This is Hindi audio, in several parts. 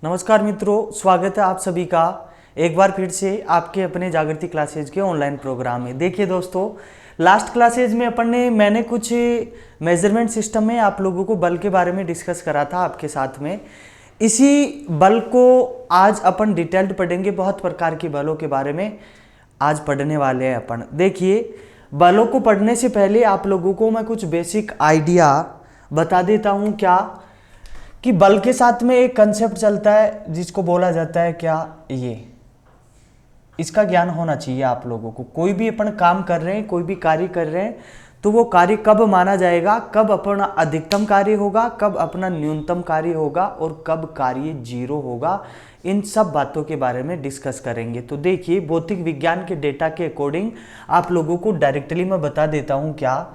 नमस्कार मित्रों, स्वागत है आप सभी का एक बार फिर से आपके अपने जागृति क्लासेज के ऑनलाइन प्रोग्राम में। देखिए दोस्तों, लास्ट क्लासेज में मैंने कुछ मेजरमेंट सिस्टम में आप लोगों को बल के बारे में डिस्कस करा था आपके साथ में। इसी बल को आज अपन डिटेल्ड पढ़ेंगे, बहुत प्रकार के बलों के बारे में आज पढ़ने वाले हैं अपन। देखिए, बलों को पढ़ने से पहले आप लोगों को मैं कुछ बेसिक आइडिया बता देता हूँ क्या कि बल के साथ में एक कंसेप्ट चलता है जिसको बोला जाता है क्या, ये इसका ज्ञान होना चाहिए आप लोगों को। कोई भी अपन काम कर रहे हैं, कोई भी कार्य कर रहे हैं, तो वो कार्य कब माना जाएगा, कब अपना अधिकतम कार्य होगा, कब अपना न्यूनतम कार्य होगा और कब कार्य जीरो होगा, इन सब बातों के बारे में डिस्कस करेंगे। तो देखिए, भौतिक विज्ञान के डेटा के अकॉर्डिंग आप लोगों को डायरेक्टली मैं बता देता हूँ क्या,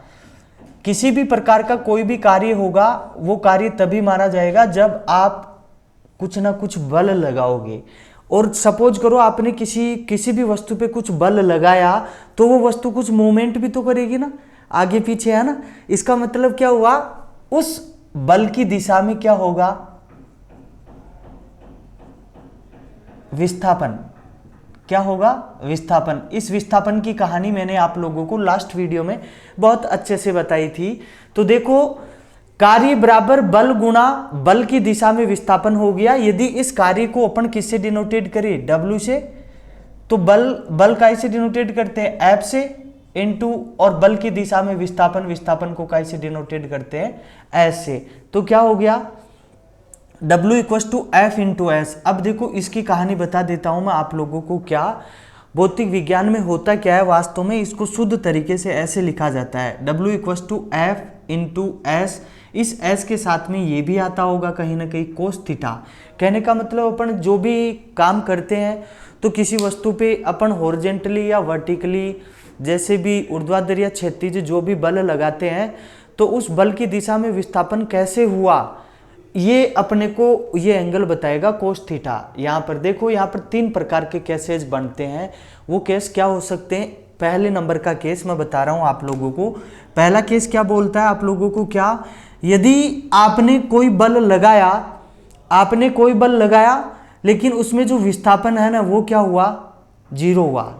किसी भी प्रकार का कोई भी कार्य होगा वो कार्य तभी माना जाएगा जब आप कुछ ना कुछ बल लगाओगे। और सपोज करो आपने किसी भी वस्तु पे कुछ बल लगाया तो वो वस्तु कुछ मूवमेंट भी तो करेगी ना, आगे पीछे, है ना। इसका मतलब क्या हुआ, उस बल की दिशा में क्या होगा, विस्थापन। क्या होगा, विस्थापन। इस विस्थापन की कहानी मैंने आप लोगों को लास्ट वीडियो में बहुत अच्छे से बताई थी। तो देखो, कार्य बराबर बल गुणा बल की दिशा में विस्थापन हो गया। यदि इस कार्य को अपन किससे डिनोटेट करें, W से, तो बल काय से डिनोटेट करते हैं, F से, इनटू, और बल की दिशा में विस्थापन को काय से डिनोटेट करते हैं, S से। तो क्या हो गया, W equals to F into S. अब देखो, इसकी कहानी बता देता हूं मैं आप लोगों को। क्या भौतिक विज्ञान में होता क्या है वास्तव में, इसको शुद्ध तरीके से ऐसे लिखा जाता है, W equals to F into S. इस एस के साथ में ये भी आता होगा कहीं ना कहीं कोस थीटा। कहने का मतलब, अपन जो भी काम करते हैं तो किसी वस्तु पे अपन हॉरिजेंटली या वर्टिकली, जैसे भी ऊर्ध्वाधर या क्षैतिज जो भी बल लगाते हैं, तो उस बल की दिशा में विस्थापन कैसे हुआ, ये अपने को ये एंगल बताएगा कोस थीटा। यहाँ पर देखो, यहाँ पर 3 प्रकार के केसेस बनते हैं। वो केस क्या हो सकते हैं, पहले नंबर का केस मैं बता रहा हूँ आप लोगों को। पहला केस क्या बोलता है आप लोगों को, क्या, यदि आपने कोई बल लगाया लेकिन उसमें जो विस्थापन है ना वो क्या हुआ, जीरो हुआ।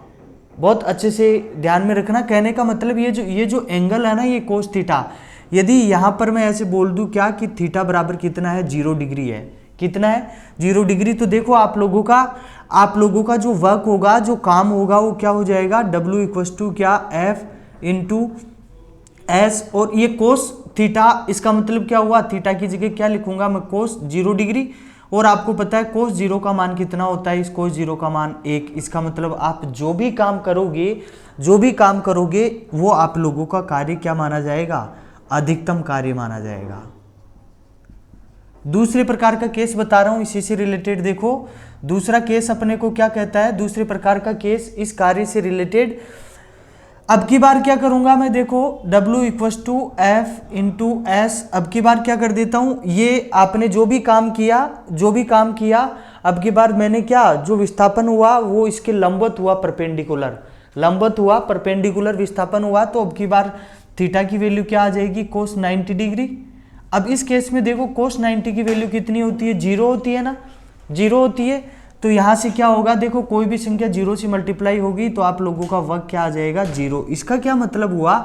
बहुत अच्छे से ध्यान में रखना। कहने का मतलब, ये जो एंगल है ना, ये कोस थीटा, यदि यहाँ पर मैं ऐसे बोल दूं क्या कि थीटा बराबर कितना है, 0 डिग्री है। कितना है, 0 डिग्री। तो देखो, आप लोगों का जो वर्क होगा, जो काम होगा, वो क्या हो जाएगा, W इक्वस टू क्या, F इंटू एस। और ये कोस थीटा, इसका मतलब क्या हुआ, थीटा की जगह क्या लिखूंगा मैं, कोस 0 डिग्री। और आपको पता है कोस 0 का मान कितना होता है, इस कोस 0 का मान 1। इसका मतलब आप जो भी काम करोगे वो आप लोगों का कार्य क्या माना जाएगा, अधिकतम कार्य माना जाएगा। दूसरे प्रकार का केस बता रहा हूं इसी से रिलेटेड। देखो, दूसरा केस अपने को क्या कहता है, दूसरे प्रकार का केस इस कार्य से रिलेटेड। अब की बार क्या करूंगा मैं, देखो, W equals to F into S. अब की बार क्या कर देता हूं, ये आपने जो भी काम किया, अब की बार मैंने क्या, जो विस्थापन हुआ वो इसके लंबवत हुआ, परपेंडिकुलर विस्थापन हुआ। तो अब की बार थीटा की वैल्यू क्या आ जाएगी, कोस 90 डिग्री। अब इस केस में देखो, कोस 90 की वैल्यू कितनी होती है, 0 होती है ना, 0 होती है। तो यहाँ से क्या होगा, देखो, कोई भी संख्या 0 से मल्टीप्लाई होगी तो आप लोगों का वर्क क्या आ जाएगा, 0। इसका क्या मतलब हुआ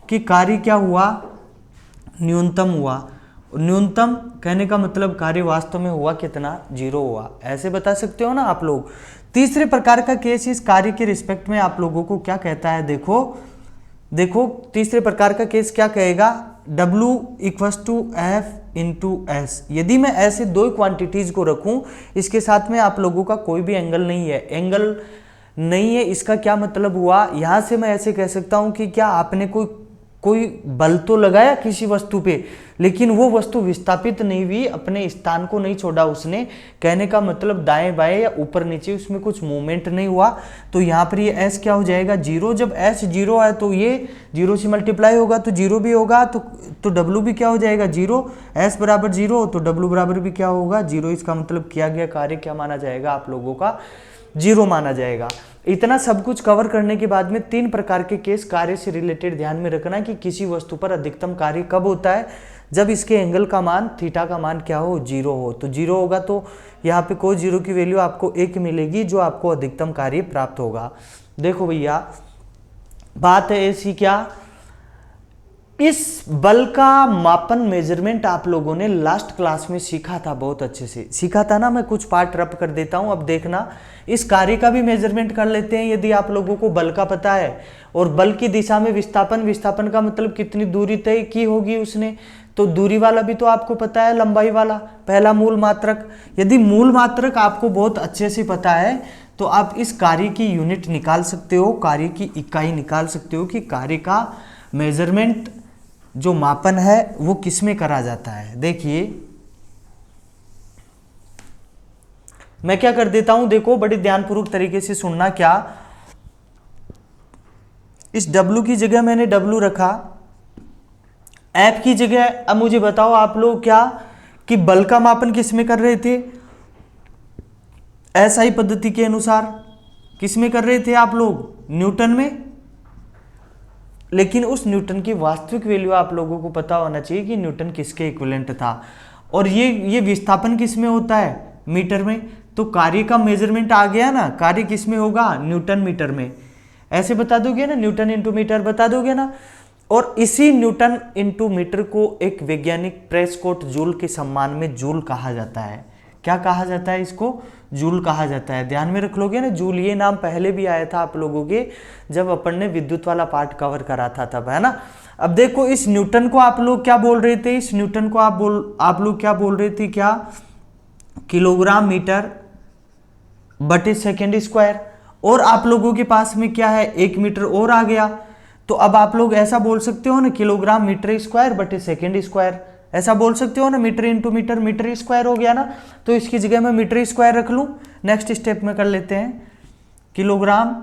कि कार्य क्या हुआ, न्यूनतम हुआ। न्यूनतम कहने का मतलब कार्य वास्तव में हुआ कितना, 0 हुआ। ऐसे बता सकते हो ना आप लोग। तीसरे प्रकार का केस इस कार्य के रिस्पेक्ट में आप लोगों को क्या कहता है, देखो, तीसरे प्रकार का केस क्या कहेगा, W equals to F into S. यदि मैं ऐसे 2 क्वांटिटीज को रखूं, इसके साथ में आप लोगों का कोई भी एंगल नहीं है, इसका क्या मतलब हुआ, यहां से मैं ऐसे कह सकता हूं कि क्या आपने कोई बल तो लगाया किसी वस्तु पे, लेकिन वो वस्तु विस्थापित नहीं हुई, अपने स्थान को नहीं छोड़ा उसने। कहने का मतलब दाएं बाएं या ऊपर नीचे उसमें कुछ मूवमेंट नहीं हुआ। तो यहाँ पर ये S क्या हो जाएगा, 0। जब S 0 है तो ये 0 से मल्टीप्लाई होगा तो 0 भी होगा, तो W भी क्या हो जाएगा, 0। S बराबर 0 तो W बराबर भी क्या होगा, 0। इसका मतलब किया गया कार्य क्या माना जाएगा, आप लोगों का 0 माना जाएगा। इतना सब कुछ कवर करने के बाद में 3 प्रकार के केस कार्य से रिलेटेड ध्यान में रखना कि किसी वस्तु पर अधिकतम कार्य कब होता है, जब इसके एंगल का मान थीटा का मान क्या हो, 0 हो। तो 0 होगा तो यहाँ पे कोस 0 की वैल्यू आपको 1 मिलेगी, जो आपको अधिकतम कार्य प्राप्त होगा। देखो भैया बात है ऐसी, क्या इस बल का मापन मेजरमेंट आप लोगों ने लास्ट क्लास में सीखा था, बहुत अच्छे से सीखा था ना। मैं कुछ पार्ट रब कर देता हूं, अब देखना। इस कार्य का भी मेजरमेंट कर लेते हैं यदि आप लोगों को बल का पता है, और बल की दिशा में विस्थापन, विस्थापन का मतलब कितनी दूरी तय की होगी उसने, तो दूरी वाला भी तो आपको पता है, लंबाई वाला, पहला मूल मात्रक। यदि मूल मात्रक आपको बहुत अच्छे से पता है तो आप इस कार्य की यूनिट निकाल सकते हो, कार्य की इकाई निकाल सकते हो कि कार्य का मेजरमेंट जो मापन है वो किस में करा जाता है। देखिए मैं क्या कर देता हूं, देखो बड़े ध्यानपूर्वक तरीके से सुनना। क्या इस W की जगह मैंने W रखा, F की जगह, अब मुझे बताओ आप लोग क्या कि बल का मापन किस में कर रहे थे, एसआई पद्धति के अनुसार किस में कर रहे थे आप लोग, न्यूटन में। लेकिन उस न्यूटन की वास्तविक वैल्यू आप लोगों को पता होना चाहिए कि न्यूटन किसके इक्विवेलेंट था। और ये विस्थापन किस में होता है, मीटर में। तो कार्य का मेजरमेंट आ गया ना, कार्य किस में होगा, न्यूटन मीटर में। ऐसे बता दोगे ना, न्यूटन इंटू मीटर बता दोगे ना। और इसी न्यूटन इंटू मीटर को एक वैज्ञानिक प्रेस्कॉट जूल के सम्मान में जूल कहा जाता है। क्या कहा जाता है इसको, जूल कहा जाता है। ध्यान में रख लोगे ना, जूल ये नाम पहले भी आया था आप लोगों के, जब अपन ने विद्युत वाला पार्ट कवर करा था तब, है ना। अब देखो इस न्यूटन को आप लोग क्या बोल रहे थे, इस न्यूटन को आप लोग क्या बोल रहे थे, क्या किलोग्राम मीटर बटे सेकेंड स्क्वायर। और आप लोगों के पास में क्या है, 1 मीटर और आ गया। तो अब आप लोग ऐसा बोल सकते हो ना, किलोग्राम मीटर स्क्वायर बटे सेकेंड स्क्वायर, ऐसा बोल सकते हो ना। Metre into metre, metre square हो गया ना, तो इसकी जगह मैं मीटर स्क्वायर रख लूं। नेक्स्ट स्टेप में कर लेते हैं, kilogram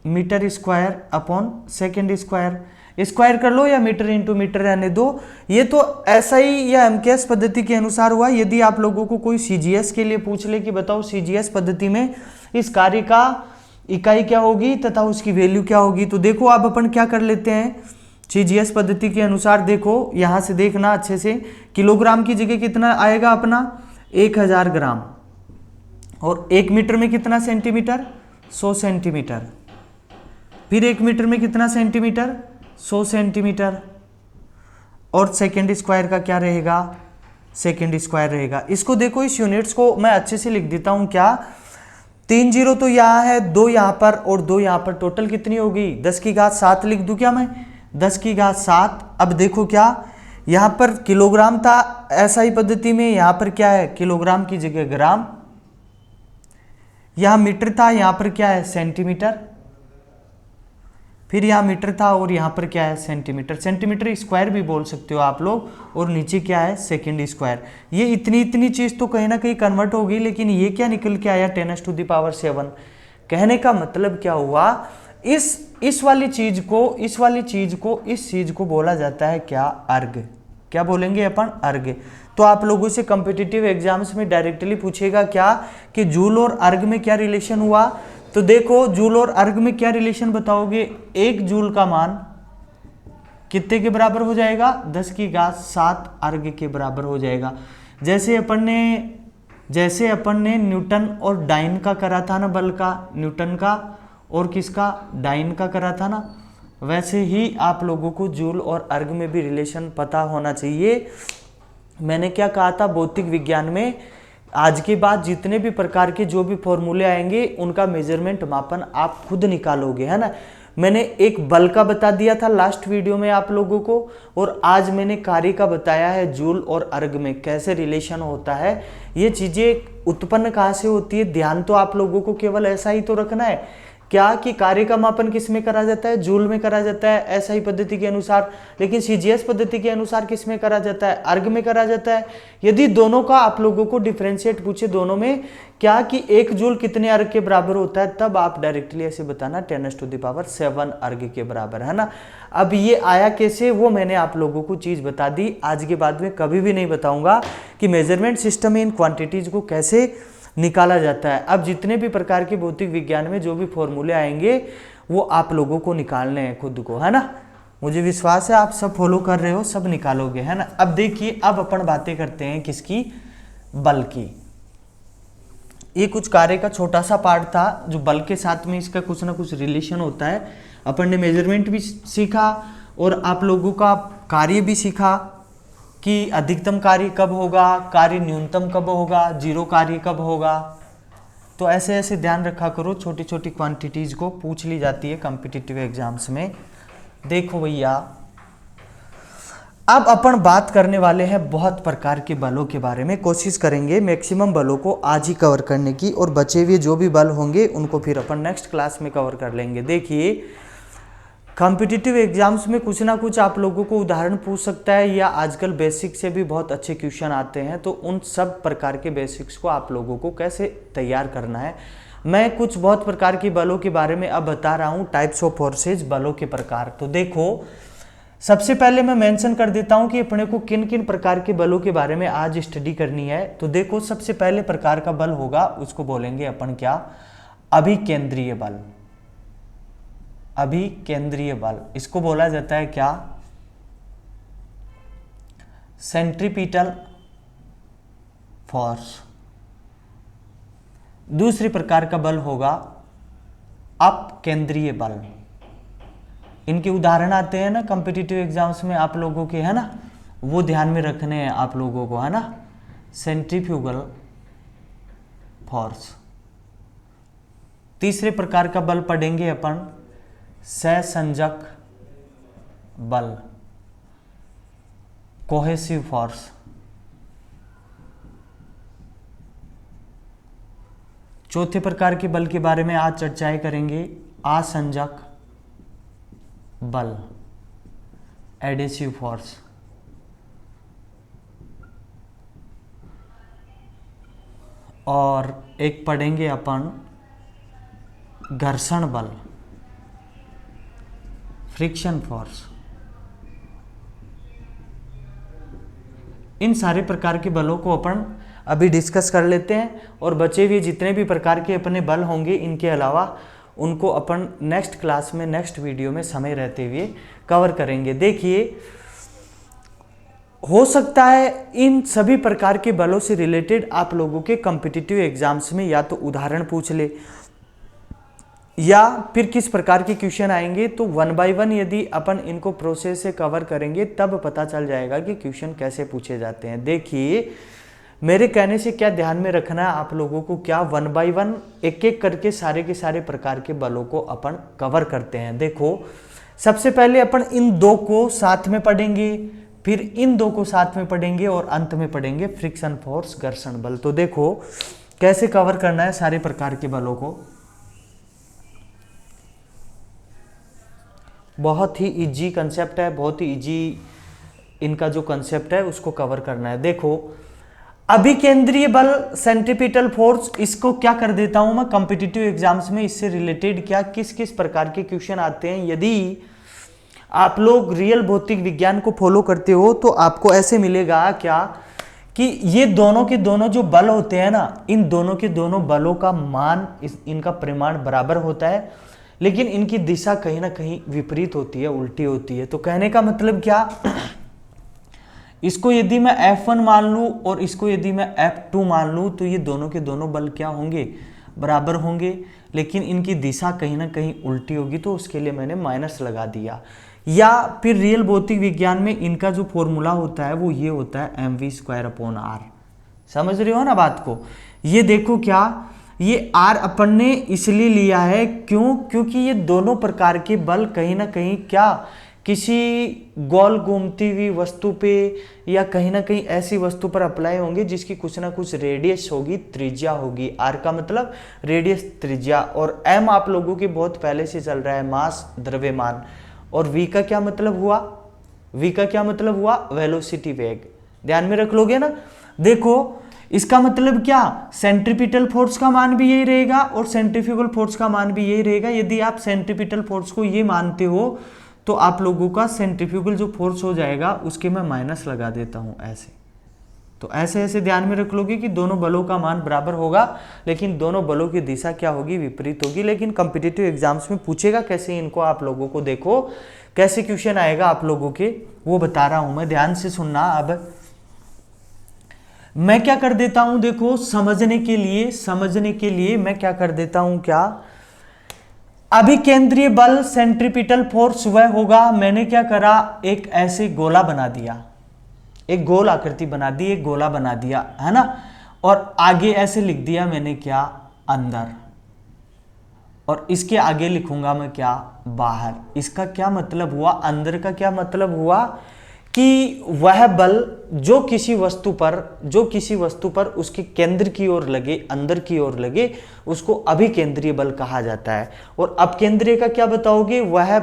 metre square upon second square. Square कर लो या मीटर इंटू मीटर रहने दो। ये तो एसआई या एमकेएस पद्धति के अनुसार हुआ। यदि आप लोगों को कोई सीजीएस के लिए पूछ ले कि बताओ सीजीएस पद्धति में इस कार्य का इकाई क्या होगी तथा उसकी वैल्यू क्या होगी, तो देखो अब अपन क्या कर लेते हैं सीजीएस पद्धति के अनुसार। देखो यहां से देखना अच्छे से, किलोग्राम की जगह कितना आएगा अपना, 1000 ग्राम। और 1 मीटर में कितना सेंटीमीटर, 100 सेंटीमीटर। फिर 1 मीटर में कितना सेंटीमीटर, 100 सेंटीमीटर। और सेकेंड स्क्वायर का क्या रहेगा, सेकेंड स्क्वायर रहेगा। इसको देखो, इस यूनिट्स को मैं अच्छे से लिख देता हूं। क्या 3 जीरो तो यहाँ है, 2 यहाँ पर और 2 यहाँ पर, टोटल कितनी होगी, 10 की घात 7 लिख दूं क्या मैं, 10 की घात 7। अब देखो क्या यहाँ पर किलोग्राम था एसआई पद्धति में, यहाँ पर क्या है, किलोग्राम की जगह ग्राम। यहाँ मीटर था, यहाँ पर क्या है, सेंटीमीटर। फिर यहाँ मीटर था और यहाँ पर क्या है, सेंटीमीटर। सेंटीमीटर स्क्वायर भी बोल सकते हो आप लोग। और नीचे क्या है, सेकेंड स्क्वायर। ये इतनी चीज तो कहीं ना कहीं कन्वर्ट होगी, लेकिन ये क्या निकल के आया, 10⁻⁷। कहने का मतलब क्या हुआ, इस वाली चीज को बोला जाता है क्या, अर्ग। क्या बोलेंगे अपन, अर्ग। तो आप लोगों से कॉम्पिटिटिव एग्जाम्स में डायरेक्टली पूछेगा क्या कि जूल और अर्ग में क्या रिलेशन हुआ। तो देखो जूल और अर्ग में क्या रिलेशन बताओगे, 1 जूल का मान कितने के बराबर हो जाएगा, 10 की घात 7 अर्ग के बराबर हो जाएगा। जैसे अपन ने न्यूटन और डाइन का करा था ना, बल का, न्यूटन का और किसका, डाइन का करा था ना, वैसे ही आप लोगों को जूल और अर्ग में भी रिलेशन पता होना चाहिए। मैंने क्या कहा था, भौतिक विज्ञान में आज के बाद जितने भी प्रकार के जो भी फॉर्मूले आएंगे उनका मेजरमेंट मापन आप खुद निकालोगे, है ना। मैंने एक बल का बता दिया था लास्ट वीडियो में आप लोगों को, और आज मैंने कार्य का बताया है, जूल और अर्ग में कैसे रिलेशन होता है। ये चीजें उत्पन्न कहाँ से होती है, ध्यान तो आप लोगों को केवल ऐसा ही तो रखना है क्या कि कार्य का मापन किस में करा जाता है, जूल में करा जाता है एसआई पद्धति के अनुसार। लेकिन सीजीएस पद्धति के अनुसार किस में करा जाता है, अर्ग में करा जाता है। यदि दोनों का आप लोगों को डिफरेंशिएट पूछे दोनों में क्या कि 1 जूल कितने अर्ग के बराबर होता है, तब आप डायरेक्टली ऐसे बताना 10⁻⁷ अर्ग के बराबर, है ना। अब ये आया कैसे, वो मैंने आप लोगों को चीज बता दी। आज के बाद में कभी भी नहीं बताऊंगा कि मेजरमेंट सिस्टम इन क्वांटिटीज को कैसे निकाला जाता है। अब जितने भी प्रकार के भौतिक विज्ञान में जो भी फॉर्मूले आएंगे वो आप लोगों को निकालने हैं खुद को, है ना। मुझे विश्वास है आप सब फॉलो कर रहे हो, सब निकालोगे, है ना। अब देखिए, अब अपन बातें करते हैं किसकी, बल की। ये कुछ कार्य का छोटा सा पार्ट था जो बल के साथ में इसका कुछ ना कुछ रिलेशन होता है। अपन ने मेजरमेंट भी सीखा और आप लोगों का कार्य भी सीखा कि अधिकतम कार्य कब होगा, कार्य न्यूनतम कब होगा, जीरो कार्य कब होगा। तो ऐसे ऐसे ध्यान रखा करो, छोटी छोटी क्वांटिटीज को पूछ ली जाती है कॉम्पिटिटिव एग्जाम्स में। देखो भैया, अब अपन बात करने वाले हैं बहुत प्रकार के बलों के बारे में। कोशिश करेंगे मैक्सिमम बलों को आज ही कवर करने की, और बचे हुए जो भी बल होंगे उनको फिर अपन नेक्स्ट क्लास में कवर कर लेंगे। देखिए, कॉम्पिटिटिव एग्जाम्स में कुछ ना कुछ आप लोगों को उदाहरण पूछ सकता है, या आजकल बेसिक से भी बहुत अच्छे क्वेश्चन आते हैं। तो उन सब प्रकार के बेसिक्स को आप लोगों को कैसे तैयार करना है, मैं कुछ बहुत प्रकार के बलों के बारे में अब बता रहा हूँ। टाइप्स ऑफ फोर्सेज, बलों के प्रकार। तो देखो, सबसे पहले मैं मेंशन कर देता हूं कि अपने को किन किन प्रकार के बलों के बारे में आज स्टडी करनी है। तो देखो, सबसे पहले प्रकार का बल होगा, उसको बोलेंगे अपन क्या, अभिकेंद्रीय बल। अभिकेंद्रीय बल, इसको बोला जाता है क्या, सेंट्रीपिटल फोर्स। दूसरी प्रकार का बल होगा अपकेंद्रीय बल। इनके उदाहरण आते हैं ना कॉम्पिटिटिव एग्जाम्स में आप लोगों के, है ना, वो ध्यान में रखने हैं आप लोगों को, है ना। Centrifugal force. तीसरे प्रकार का बल पढ़ेंगे अपन, सहसंजक बल, कोहेसिव फोर्स। चौथे प्रकार के बल के बारे में आज चर्चाएं करेंगे, आसंजक बल, एडेसिव फोर्स। और एक पढ़ेंगे अपन घर्षण बल, फ्रिक्शन फोर्स। इन सारे प्रकार के बलों को अपन अभी डिस्कस कर लेते हैं, और बचे हुए जितने भी प्रकार के अपने बल होंगे इनके अलावा उनको अपन नेक्स्ट क्लास में, नेक्स्ट वीडियो में समय रहते हुए कवर करेंगे। देखिए, हो सकता है इन सभी प्रकार के बलों से रिलेटेड आप लोगों के कॉम्पिटिटिव एग्जाम्स में या तो उदाहरण पूछ ले, या फिर किस प्रकार के क्वेश्चन आएंगे। तो 1 बाय 1 यदि अपन इनको प्रोसेस से कवर करेंगे तब पता चल जाएगा कि क्वेश्चन कैसे पूछे जाते हैं। देखिए, मेरे कहने से क्या ध्यान में रखना है आप लोगों को, क्या 1 बाय 1 एक एक करके सारे के सारे प्रकार के बलों को अपन कवर करते हैं। देखो, सबसे पहले अपन इन दो को साथ में पढ़ेंगे, फिर इन दो को साथ में पढ़ेंगे, और अंत में पढ़ेंगे फ्रिक्शन फोर्स, घर्षण बल। तो देखो कैसे कवर करना है सारे प्रकार के बलों को। बहुत ही इजी कंसेप्ट है, बहुत ही इजी इनका जो कंसेप्ट है उसको कवर करना है। देखो, अभिकेंद्रीय बल, सेंट्रीपिटल फोर्स, इसको क्या कर देता हूं मैं कॉम्पिटिटिव एग्जाम्स में, इससे रिलेटेड क्या किस किस प्रकार के क्वेश्चन आते हैं। यदि आप लोग रियल भौतिक विज्ञान को फॉलो करते हो तो आपको ऐसे मिलेगा क्या कि ये दोनों के दोनों जो बल होते हैं ना, इन दोनों के दोनों बलों का मान, इनका परिमाण बराबर होता है, लेकिन इनकी दिशा कहीं ना कहीं विपरीत होती है, उल्टी होती है। तो कहने का मतलब क्या, इसको यदि मैं F1 मान लूं और इसको यदि मैं F2 मान लूं, तो ये दोनों के दोनों बल क्या होंगे, बराबर होंगे, लेकिन इनकी दिशा कहीं ना कहीं उल्टी होगी, तो उसके लिए मैंने माइनस लगा दिया। या फिर रियल भौतिक विज्ञान में इनका जो फॉर्मूला होता है वो ये होता है mv²/r। समझ रहे हो ना बात को। ये देखो क्या, ये r अपन ने इसलिए लिया है, क्योंकि ये दोनों प्रकार के बल कहीं ना कहीं क्या, किसी गोल घूमती हुई वस्तु पे या कहीं ना कहीं ऐसी वस्तु पर अप्लाई होंगे जिसकी कुछ ना कुछ रेडियस होगी, त्रिज्या होगी। आर का मतलब रेडियस, त्रिज्या, और एम आप लोगों के बहुत पहले से चल रहा है, मास, द्रव्यमान। और वी का क्या मतलब हुआ, वी का क्या मतलब हुआ, वेलोसिटी, वेग। ध्यान में रख लोगे ना। देखो, इसका मतलब क्या, सेंट्रीपिटल फोर्स का मान भी यही रहेगा और सेंट्रीफ्यूगल फोर्स का मान भी यही रहेगा। यदि आप सेंट्रीपिटल फोर्स को ये मानते हो तो आप लोगों का सेंट्रीफ्यूगल जो फोर्स हो जाएगा उसके मैं माइनस लगा देता हूं ऐसे। तो ऐसे ऐसे ध्यान में रख लोगे कि दोनों बलों का मान बराबर होगा, लेकिन दोनों बलों की दिशा क्या होगी, विपरीत होगी। लेकिन कॉम्पिटिटिव एग्जाम्स में पूछेगा कैसे इनको, आप लोगों को देखो कैसे क्वेश्चन आएगा आप लोगों के, वो बता रहा हूं मैं, ध्यान से सुनना। अब मैं क्या कर देता हूं, देखो समझने के लिए मैं क्या कर देता हूं, क्या अभिकेंद्रीय बल सेंट्रीपिटल फोर्स वह होगा, मैंने क्या करा, एक ऐसे गोला बना दिया, एक गोल आकृति बना दी, एक गोला बना दिया, है ना, और आगे ऐसे लिख दिया मैंने क्या, अंदर, और इसके आगे लिखूंगा मैं क्या, बाहर। इसका क्या मतलब हुआ, अंदर का क्या मतलब हुआ कि वह बल जो किसी वस्तु पर उसके केंद्र की ओर लगे, अंदर की ओर लगे, उसको अभिकेंद्रीय बल कहा जाता है। और अपकेंद्रीय का क्या बताओगे, वह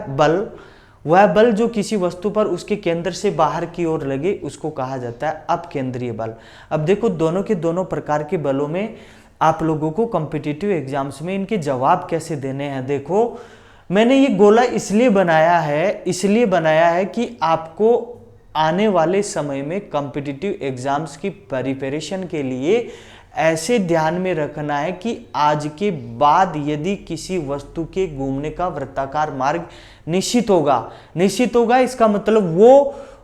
बल जो किसी वस्तु पर उसके केंद्र से बाहर की ओर लगे, उसको कहा जाता है अपकेंद्रीय बल। अब देखो दोनों के दोनों प्रकार के बलों में आप लोगों को कॉम्पिटिटिव एग्जाम्स में इनके जवाब कैसे देने हैं। देखो मैंने ये गोला इसलिए बनाया है कि आपको आने वाले समय में कॉम्पिटिटिव एग्जाम्स की प्रिपरेशन के लिए ऐसे ध्यान में रखना है कि आज के बाद यदि किसी वस्तु के घूमने का वृत्ताकार मार्ग निश्चित होगा, इसका मतलब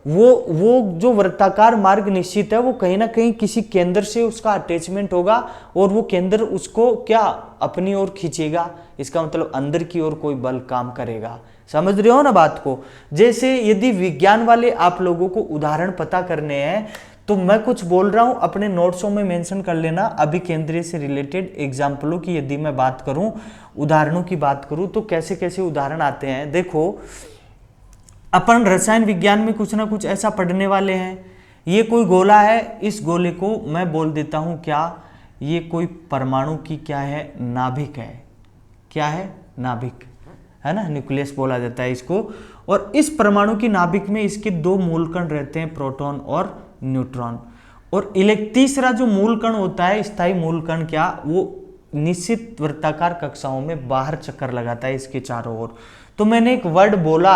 वो जो वृत्ताकार मार्ग निश्चित है वो कहीं ना कहीं किसी केंद्र से उसका अटैचमेंट होगा, और वो केंद्र उसको क्या अपनी ओर खींचेगा, इसका मतलब अंदर की ओर कोई बल काम करेगा। समझ रहे हो ना बात को। जैसे यदि विज्ञान वाले आप लोगों को उदाहरण पता करने हैं तो मैं कुछ बोल रहा हूं, अपने नोट्सों में मेंशन कर लेना। अभिकेंद्रीय से रिलेटेड एग्जाम्पलों की यदि मैं बात करूं, उदाहरणों की बात करूं, तो कैसे कैसे उदाहरण आते हैं। देखो अपन रसायन विज्ञान में कुछ ना कुछ ऐसा पढ़ने वाले हैं। ये कोई गोला है, इस गोले को मैं बोल देता हूं क्या, ये कोई परमाणु की क्या है, नाभिक है। क्या है, नाभिक है ना, न्यूक्लियस बोला जाता है इसको। और इस परमाणु की नाभिक में इसके दो मूल कण रहते हैं, प्रोटॉन और न्यूट्रॉन। और तीसरा जो मूल कण होता है, स्थायी मूल कण, क्या वो निश्चित वृत्ताकार कक्षाओं में बाहर चक्कर लगाता है इसके चारों ओर। तो मैंने एक वर्ड बोला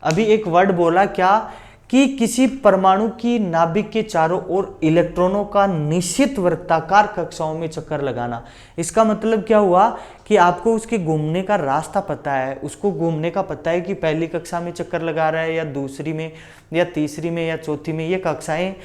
अभी एक वर्ड बोला क्या, कि किसी परमाणु की नाभिक के चारों ओर इलेक्ट्रॉनों का निश्चित वृत्ताकार कक्षाओं में चक्कर लगाना। इसका मतलब क्या हुआ कि आपको उसके घूमने का रास्ता पता है, उसको घूमने का पता है कि पहली कक्षा में चक्कर लगा रहा है या दूसरी में या तीसरी में या चौथी में, ये कक्षाएं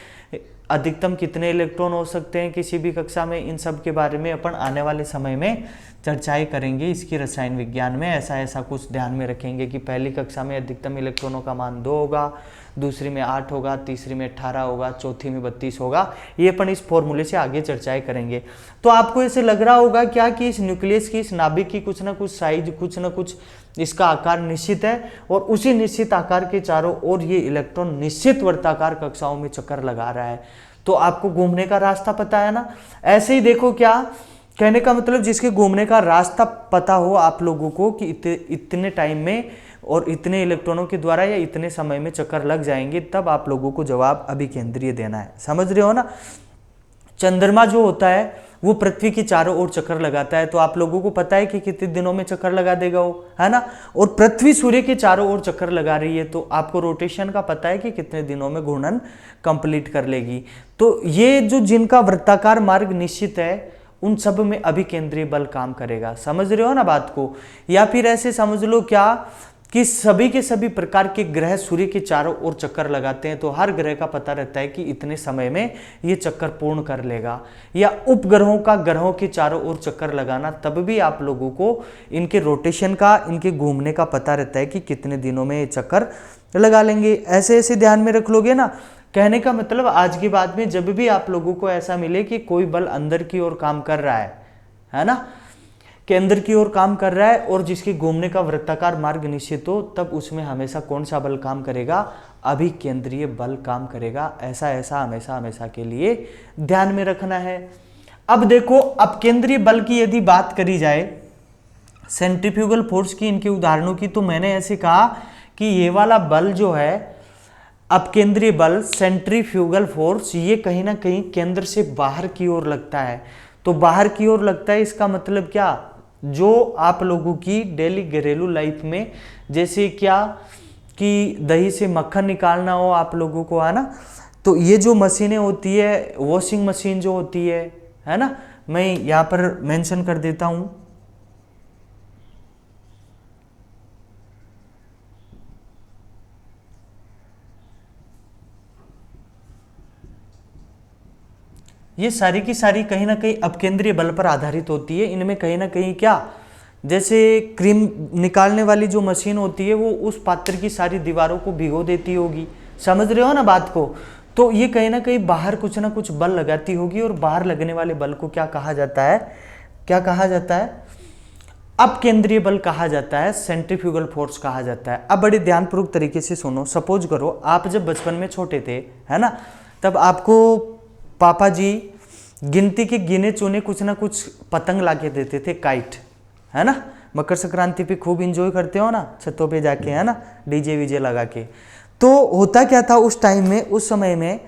अधिकतम कितने इलेक्ट्रॉन हो सकते हैं किसी भी कक्षा में, इन सब के बारे में अपन आने वाले समय में चर्चाएं करेंगे इसकी रसायन विज्ञान में। ऐसा कुछ ध्यान में रखेंगे कि पहली कक्षा में अधिकतम इलेक्ट्रॉनों का मान 2 होगा, दूसरी में 8 होगा, तीसरी में 18 होगा, चौथी में 32 होगा। ये अपन इस फॉर्मूले से आगे चर्चाएं करेंगे। तो आपको ऐसे लग रहा होगा क्या कि इस न्यूक्लियस की, इस नाभिक की कुछ ना कुछ साइज, कुछ ना कुछ इसका आकार निश्चित है, और उसी निश्चित आकार के चारों ओर ये इलेक्ट्रॉन निश्चित वर्ताकार कक्षाओं में चक्कर लगा रहा है। तो आपको घूमने का रास्ता पता है ना। ऐसे ही देखो, क्या कहने का मतलब, जिसके घूमने का रास्ता पता हो आप लोगों को कि इतने टाइम में और इतने इलेक्ट्रॉनों के द्वारा या इतने समय में चक्कर लग जाएंगे, तब आप लोगों को जवाब अभिकेंद्रीय देना है। समझ रहे हो ना। चंद्रमा जो होता है वो पृथ्वी की चारों ओर चक्कर लगाता है, तो आप लोगों को पता है कि कितने दिनों में चक्कर लगा देगा वो, है ना। और पृथ्वी सूर्य के चारों ओर चक्कर लगा रही है, तो आपको रोटेशन का पता है कि कितने दिनों में घूर्णन कंप्लीट कर लेगी। तो ये जो जिनका वृत्ताकार मार्ग निश्चित है, उन सब में अभिकेंद्रीय बल काम करेगा। समझ रहे हो ना बात को। या फिर ऐसे समझ लो क्या कि सभी के सभी प्रकार के ग्रह सूर्य के चारों ओर चक्कर लगाते हैं, तो हर ग्रह का पता रहता है कि इतने समय में ये चक्कर पूर्ण कर लेगा। या उपग्रहों का ग्रहों के चारों ओर चक्कर लगाना, तब भी आप लोगों को इनके रोटेशन का, इनके घूमने का पता रहता है कि कितने दिनों में ये चक्कर लगा लेंगे। ऐसे ऐसे ध्यान में रख लोगे ना। कहने का मतलब आज के बाद में जब भी आप लोगों को ऐसा मिले कि कोई बल अंदर की ओर काम कर रहा है ना, केंद्र की ओर काम कर रहा है, और जिसके घूमने का वृत्ताकार मार्ग निश्चित हो, तब उसमें हमेशा कौन सा बल काम करेगा, अभिकेंद्रीय बल काम करेगा। ऐसा हमेशा के लिए ध्यान में रखना है। अब देखो अपकेंद्रीय बल की यदि बात करी जाए, सेंट्रीफ्यूगल फोर्स की, इनके उदाहरणों की, तो मैंने ऐसे कहा कि ये वाला बल जो है अपकेंद्रीय बल, सेंट्रीफ्यूगल फोर्स, ये कहीं ना कहीं केंद्र से बाहर की ओर लगता है। तो बाहर की ओर लगता है, इसका मतलब क्या, जो आप लोगों की डेली घरेलू लाइफ में, जैसे क्या कि दही से मक्खन निकालना हो आप लोगों को, है ना, तो ये जो मशीनें होती है, वॉशिंग मशीन जो होती है ना, मैं यहाँ पर मेंशन कर देता हूँ। ये सारी की सारी कहीं ना कहीं अपकेंद्रीय बल पर आधारित होती है। इनमें कहीं ना कहीं क्या, जैसे क्रीम निकालने वाली जो मशीन होती है वो उस पात्र की सारी दीवारों को भिगो देती होगी, समझ रहे हो ना बात को। तो ये कहीं ना कहीं बाहर कुछ ना कुछ बल लगाती होगी, और बाहर लगने वाले बल को क्या कहा जाता है, क्या कहा जाता है, अपकेंद्रीय बल कहा जाता है, सेंट्रीफ्यूगल फोर्स कहा जाता है। अब बड़े ध्यानपूर्वक तरीके से सुनो। सपोज करो आप जब बचपन में छोटे थे, है ना, तब आपको पापा जी गिनती के गिने चुने कुछ ना कुछ पतंग ला के देते थे, काइट, है ना। मकर संक्रांति पे खूब इंजॉय करते हो ना छतों पे जाके, है ना, डीजे वीजे लगा के। तो होता क्या था उस टाइम में, उस समय में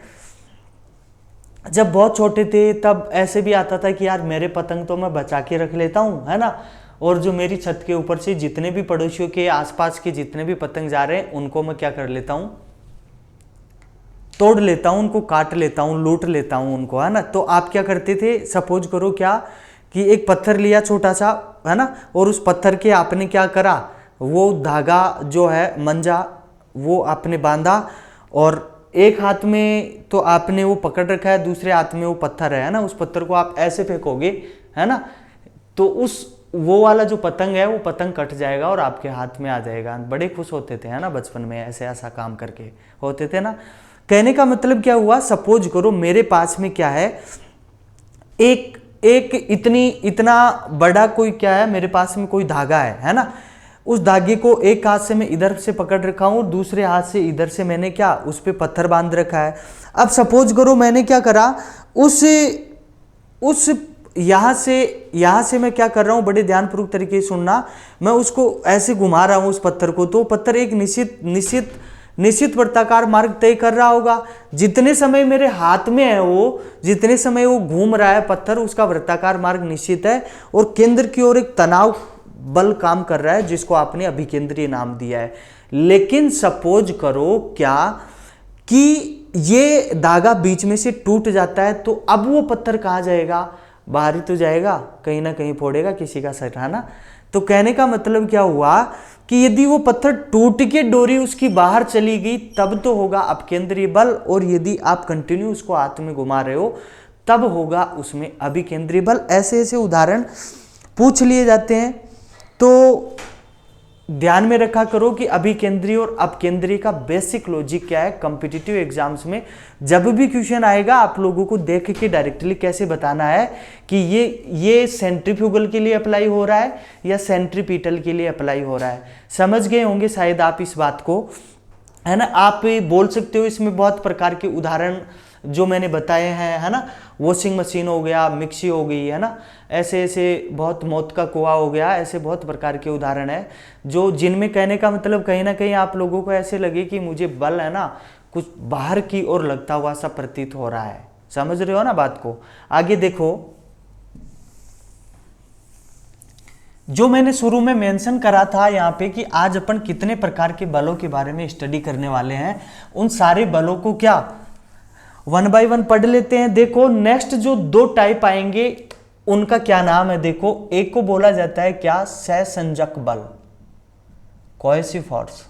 जब बहुत छोटे थे तब ऐसे भी आता था कि यार मेरे पतंग तो मैं बचा के रख लेता हूँ, है ना, और जो मेरी छत के ऊपर से जितने भी पड़ोसियों के आसपास के जितने भी पतंग जा रहे हैं उनको मैं क्या कर लेता हूँ, तोड़ लेता हूँ, उनको काट लेता हूँ, लूट लेता हूँ उनको, है ना। तो आप क्या करते थे, सपोज करो क्या कि एक पत्थर लिया छोटा सा, है ना, और उस पत्थर के आपने क्या करा, वो धागा जो है मंजा वो आपने बांधा, और एक हाथ में तो आपने वो पकड़ रखा है, दूसरे हाथ में वो पत्थर है ना, उस पत्थर को आप ऐसे फेंकोगे, है ना, तो उस वो वाला जो पतंग है वो पतंग कट जाएगा और आपके हाथ में आ जाएगा। बड़े खुश होते थे, है ना, बचपन में ऐसे ऐसा काम करके होते थे ना। कहने का मतलब क्या हुआ, सपोज करो मेरे पास में क्या है, एक इतना बड़ा कोई क्या है, मेरे पास में कोई धागा है ना, उस धागे को एक हाथ से मैं इधर से पकड़ रखा हूं, दूसरे हाथ से इधर से मैंने क्या उस पे पत्थर बांध रखा है। अब सपोज करो मैंने क्या करा, उस यहां से मैं क्या कर रहा हूं, बड़े ध्यानपूर्वक तरीके से सुनना, मैं उसको ऐसे घुमा रहा हूं उस पत्थर को, तो पत्थर एक निश्चित वृत्ताकार मार्ग तय कर रहा होगा। जितने समय मेरे हाथ में है वो, जितने समय वो घूम रहा है पत्थर, उसका वृत्ताकार मार्ग निश्चित है, और केंद्र की ओर एक तनाव बल काम कर रहा है जिसको आपने अभिकेंद्रीय नाम दिया है। लेकिन सपोज करो क्या कि ये धागा बीच में से टूट जाता है, तो अब वो पत्थर कहाँ जाएगा, बाहर ही तो जाएगा, कहीं ना कहीं फोड़ेगा किसी का सर, है ना। तो कहने का मतलब क्या हुआ कि यदि वो पत्थर टूट के डोरी उसकी बाहर चली गई तब तो होगा अपकेंद्रीय बल, और यदि आप कंटिन्यू उसको हाथ में घुमा रहे हो तब होगा उसमें अभिकेंद्रीय बल। ऐसे ऐसे उदाहरण पूछ लिए जाते हैं, तो ध्यान में रखा करो कि अभिकेंद्रीय और अपकेंद्रीय का बेसिक लॉजिक क्या है। कॉम्पिटिटिव एग्जाम्स में जब भी क्वेश्चन आएगा आप लोगों को देख के डायरेक्टली कैसे बताना है कि ये सेंट्रीफ्यूगल के लिए अप्लाई हो रहा है या सेंट्रीपिटल के लिए अप्लाई हो रहा है। समझ गए होंगे शायद आप इस बात को, है ना। आप बोल सकते हो इसमें बहुत प्रकार के उदाहरण जो मैंने बताए हैं, है ना, वॉशिंग मशीन हो गया, मिक्सी हो गई, है ना, ऐसे ऐसे बहुत, मौत का कुआं हो गया, ऐसे बहुत प्रकार के उदाहरण है जो जिनमें कहने का मतलब कहीं ना कहीं आप लोगों को ऐसे लगे कि मुझे बल है ना कुछ बाहर की ओर लगता हुआ सा प्रतीत हो रहा है। समझ रहे हो ना बात को। आगे देखो, जो मैंने शुरू में मेंशन करा था यहाँ पे कि आज अपन कितने प्रकार के बलों के बारे में स्टडी करने वाले हैं, उन सारे बलों को क्या वन बाय वन पढ़ लेते हैं। देखो नेक्स्ट जो दो टाइप आएंगे उनका क्या नाम है, देखो एक को बोला जाता है क्या, सहसंजक बल, कोहेसिव फोर्स।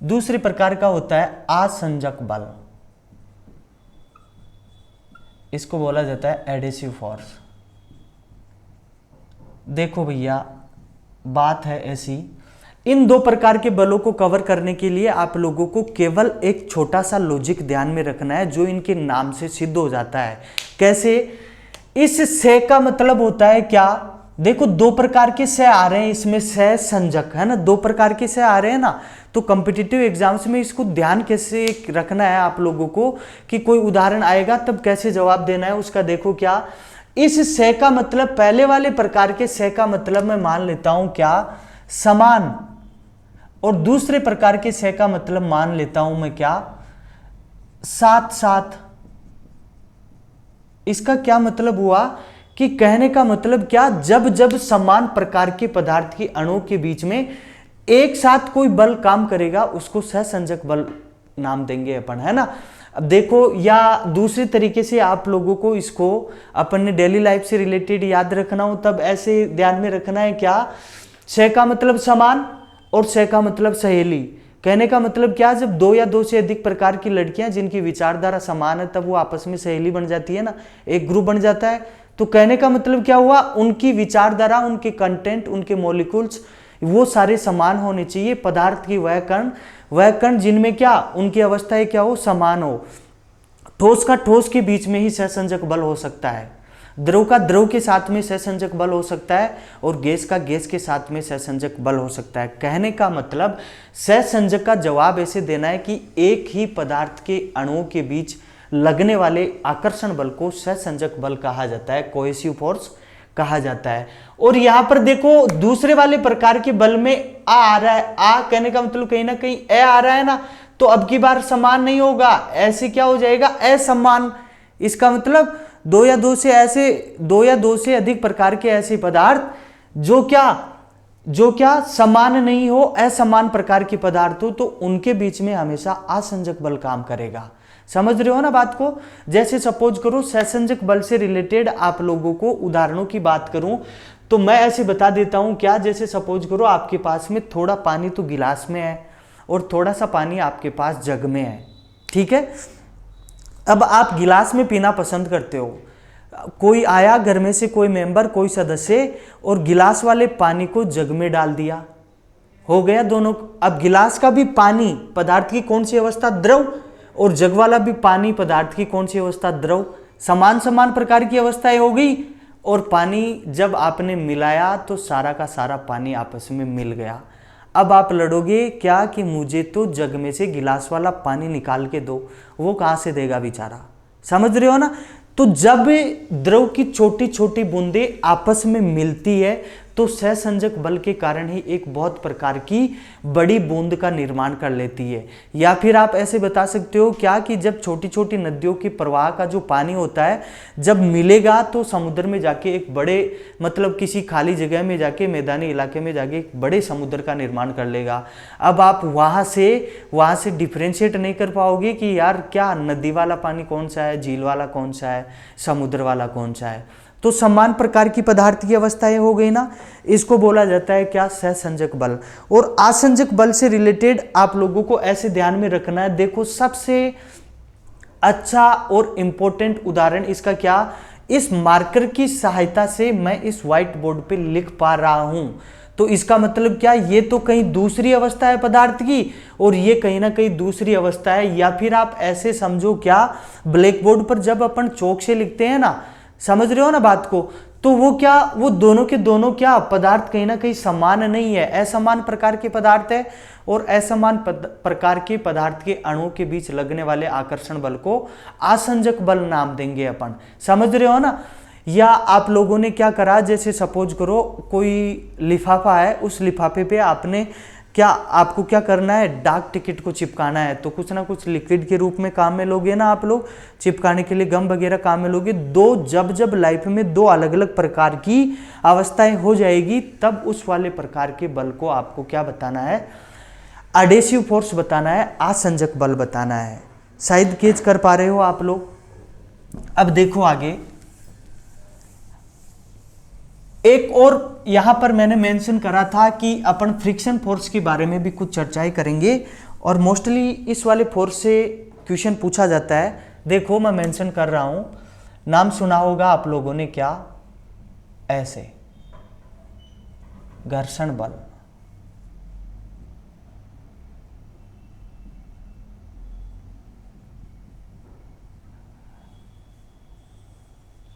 दूसरे प्रकार का होता है आसंजक बल, इसको बोला जाता है एडेसिव फोर्स। देखो भैया बात है ऐसी, इन दो प्रकार के बलों को कवर करने के लिए आप लोगों को केवल एक छोटा सा लॉजिक ध्यान में रखना है जो इनके नाम से सिद्ध हो जाता है। कैसे, इस से का मतलब होता है क्या, देखो दो प्रकार के से आ रहे हैं इसमें, सह संजक, है ना, दो प्रकार के से आ रहे हैं ना। तो कॉम्पिटिटिव एग्जाम्स में इसको ध्यान कैसे रखना है आप लोगों को कि कोई उदाहरण आएगा तब कैसे जवाब देना है उसका। देखो क्या, इस से का मतलब, पहले वाले प्रकार के से का मतलब मैं मान लेता हूं क्या, समान, और दूसरे प्रकार के से का मतलब मान लेता हूं मैं क्या, साथ साथ। इसका क्या मतलब हुआ कि कहने का मतलब क्या, जब जब समान प्रकार के पदार्थ के अणुओं के बीच में एक साथ कोई बल काम करेगा उसको सहसंजक बल नाम देंगे अपन, है ना। अब देखो, या दूसरे तरीके से आप लोगों को इसको अपन ने डेली लाइफ से रिलेटेड याद रखना हो तब ऐसे ध्यान में रखना है क्या, सह का मतलब समान और सह का मतलब सहेली। कहने का मतलब क्या, जब दो या दो से अधिक प्रकार की लड़कियां जिनकी विचारधारा समान है तब वो आपस में सहेली बन जाती है ना, एक ग्रुप बन जाता है। तो कहने का मतलब क्या हुआ, उनकी विचारधारा, उनके कंटेंट, उनके मॉलिक्यूल्स वो सारे समान होने चाहिए। पदार्थ की वह कण जिनमें क्या उनकी अवस्थाएं क्या हो, समान हो। ठोस का ठोस के बीच में ही सहसंजक बल हो सकता है, द्रव का द्रव के साथ में सहसंजक बल हो सकता है और गैस का गैस के साथ में सहसंजक बल हो सकता है। कहने का मतलब सहसंजक का जवाब ऐसे देना है कि एक ही पदार्थ के अणुओं के बीच लगने वाले आकर्षण बल को सहसंजक बल कहा जाता है, कोहेसिव फोर्स कहा जाता है। और यहां पर देखो दूसरे वाले प्रकार के बल में आ रहा है, आ कहने का मतलब कहीं ना कहीं ए आ रहा है ना, तो अब की बार समान नहीं होगा, ऐसे क्या हो जाएगा, असमान। इसका मतलब दो या दो से अधिक प्रकार के ऐसे पदार्थ जो क्या समान नहीं हो, असमान प्रकार के पदार्थ हो, तो उनके बीच में हमेशा असंजक बल काम करेगा। समझ रहे हो ना बात को। जैसे सपोज करो सहसंजक बल से रिलेटेड आप लोगों को उदाहरणों की बात करूं तो मैं ऐसे बता देता हूं क्या, जैसे सपोज करो आपके पास में थोड़ा पानी तो गिलास में है और थोड़ा सा पानी आपके पास जग में है, ठीक है। अब आप गिलास में पीना पसंद करते हो, कोई आया घर में से, कोई मेंबर, कोई सदस्य, और गिलास वाले पानी को जग में डाल दिया, हो गया दोनों। अब गिलास का भी पानी पदार्थ की कौन सी अवस्था, द्रव, और जग वाला भी पानी पदार्थ की कौन सी अवस्था, द्रव। समान समान प्रकार की अवस्थाएं हो गई, और पानी जब आपने मिलाया तो सारा का सारा पानी आपस में मिल गया। अब आप लड़ोगे क्या कि मुझे तो जग में से गिलास वाला पानी निकाल के दो, वो कहां से देगा बेचारा, समझ रहे हो ना। तो जब द्रव की छोटी छोटी बूंदें आपस में मिलती है तो सहसंजक बल के कारण ही एक बहुत प्रकार की बड़ी बूंद का निर्माण कर लेती है। या फिर आप ऐसे बता सकते हो क्या कि जब छोटी छोटी नदियों के प्रवाह का जो पानी होता है जब मिलेगा तो समुद्र में जाके एक बड़े, मतलब किसी खाली जगह में जाके, मैदानी इलाके में जाके एक बड़े समुद्र का निर्माण कर लेगा। अब आप वहां से डिफ्रेंशिएट नहीं कर पाओगे कि यार क्या नदी वाला पानी कौन सा है, झील वाला कौन सा है, समुद्र वाला कौन सा है। तो समान प्रकार की पदार्थ की अवस्थाएं हो गई ना, इसको बोला जाता है क्या, सहसंजक बल। और आसंजक बल से रिलेटेड आप लोगों को ऐसे ध्यान में रखना है, देखो सबसे अच्छा और इंपॉर्टेंट उदाहरण इसका क्या, इस मार्कर की सहायता से मैं इस व्हाइट बोर्ड पे लिख पा रहा हूं, तो इसका मतलब क्या, ये तो कहीं दूसरी अवस्था है पदार्थ की और ये कहीं ना कहीं दूसरी अवस्था है। या फिर आप ऐसे समझो क्या, ब्लैक बोर्ड पर जब अपन चौक से लिखते हैं ना, समझ रहे हो ना बात को, तो वो क्या, वो दोनों के दोनों क्या पदार्थ कहीं ना कहीं समान नहीं है, असमान प्रकार के पदार्थ है। और असमान प्रकार के पदार्थ के अणुओं के बीच लगने वाले आकर्षण बल को आसंजक बल नाम देंगे अपन, समझ रहे हो ना। या आप लोगों ने क्या करा, जैसे सपोज करो कोई लिफाफा है, उस लिफाफे पे आपको क्या करना है, डाक टिकट को चिपकाना है, तो कुछ ना कुछ लिक्विड के रूप में काम में लोगे ना आप लोग, चिपकाने के लिए गम वगैरह काम में लोगे। जब लाइफ में दो अलग अलग प्रकार की अवस्थाएं हो जाएगी तब उस वाले प्रकार के बल को आपको क्या बताना है, एडेसिव फोर्स बताना है, आसंजक बल बताना है। शायद कैच कर पा रहे हो आप लोग। अब देखो आगे एक और यहां पर मैंने मेंशन करा था कि अपन फ्रिक्शन फोर्स के बारे में भी कुछ चर्चाएं करेंगे और मोस्टली इस वाले फोर्स से क्वेश्चन पूछा जाता है। देखो मैं मेंशन कर रहा हूं, नाम सुना होगा आप लोगों ने क्या, ऐसे घर्षण बल।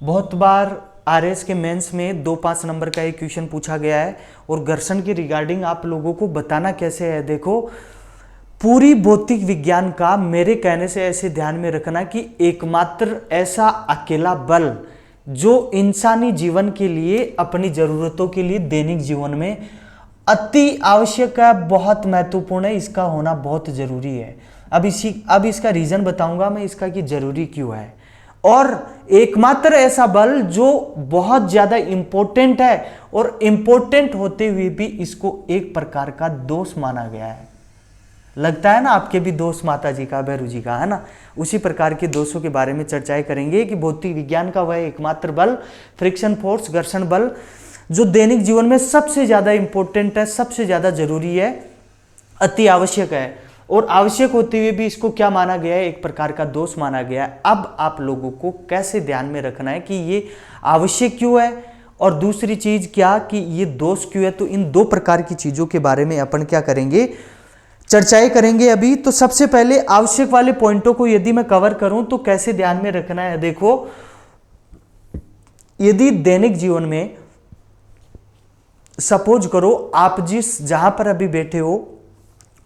बहुत बार आरएस के मेंस में 2-5 नंबर का एक क्वेश्चन पूछा गया है और घर्षण के रिगार्डिंग आप लोगों को बताना कैसे है। देखो पूरी भौतिक विज्ञान का मेरे कहने से ऐसे ध्यान में रखना कि एकमात्र ऐसा अकेला बल जो इंसानी जीवन के लिए, अपनी जरूरतों के लिए दैनिक जीवन में अति आवश्यक है, बहुत महत्वपूर्ण है, इसका होना बहुत जरूरी है। अब इसका रीजन बताऊंगा मैं इसका कि जरूरी क्यों है। और एकमात्र ऐसा बल जो बहुत ज्यादा इंपॉर्टेंट है और इंपॉर्टेंट होते हुए भी इसको एक प्रकार का दोष माना गया है। लगता है ना आपके भी दोष माता जी का, भैरू जी का, है ना। उसी प्रकार के दोषों के बारे में चर्चाएं करेंगे कि भौतिक विज्ञान का वह एकमात्र बल फ्रिक्शन फोर्स, घर्षण बल, जो दैनिक जीवन में सबसे ज्यादा इंपॉर्टेंट है, सबसे ज्यादा जरूरी है, अति आवश्यक है, और आवश्यक होते हुए भी इसको क्या माना गया है, एक प्रकार का दोष माना गया है। अब आप लोगों को कैसे ध्यान में रखना है कि ये आवश्यक क्यों है और दूसरी चीज क्या कि ये दोष क्यों है। तो इन दो प्रकार की चीजों के बारे में अपन क्या करेंगे, चर्चाएं करेंगे अभी। तो सबसे पहले आवश्यक वाले पॉइंटों को यदि मैं कवर करूं तो कैसे ध्यान में रखना है। देखो, यदि दैनिक जीवन में सपोज करो आप जहां पर अभी बैठे हो,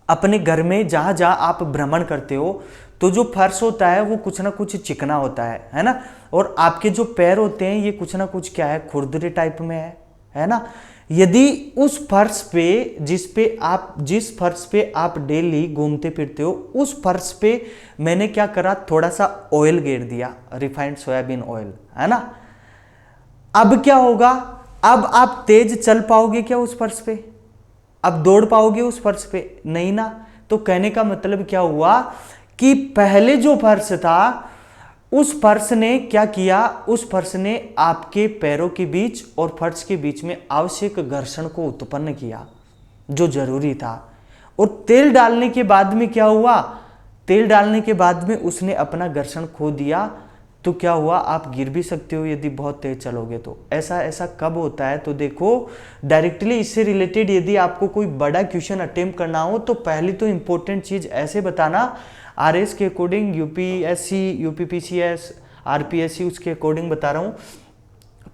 अपने घर में जहां जहां आप भ्रमण करते हो, तो जो फर्श होता है वो कुछ ना कुछ चिकना होता है ना। और आपके जो पैर होते हैं ये कुछ ना कुछ क्या है, खुरदुरे टाइप में है ना। यदि उस फर्श पे जिस फर्श पे आप डेली घूमते फिरते हो, उस फर्श पे मैंने क्या करा, थोड़ा सा ऑयल गेर दिया, रिफाइंड सोयाबीन ऑयल, है ना। अब क्या होगा, अब आप तेज चल पाओगे क्या उस फर्श पे? अब दौड़ पाओगे उस फर्श पे? नहीं ना। तो कहने का मतलब क्या हुआ कि पहले जो फर्श था उस फर्श ने क्या किया, उस फर्श ने आपके पैरों के बीच और फर्श के बीच में आवश्यक घर्षण को उत्पन्न किया जो जरूरी था। और तेल डालने के बाद में क्या हुआ, तेल डालने के बाद में उसने अपना घर्षण खो दिया। तो क्या हुआ, आप गिर भी सकते हो यदि बहुत तेज चलोगे तो। ऐसा कब होता है, तो देखो डायरेक्टली इससे रिलेटेड यदि आपको कोई बड़ा क्वेश्चन अटेम्प्ट करना हो तो पहली तो इंपॉर्टेंट चीज ऐसे बताना, आरएस के अकॉर्डिंग, यूपीएससी, यूपीपीसीएस, आरपीएससी, उसके अकॉर्डिंग बता रहा हूँ।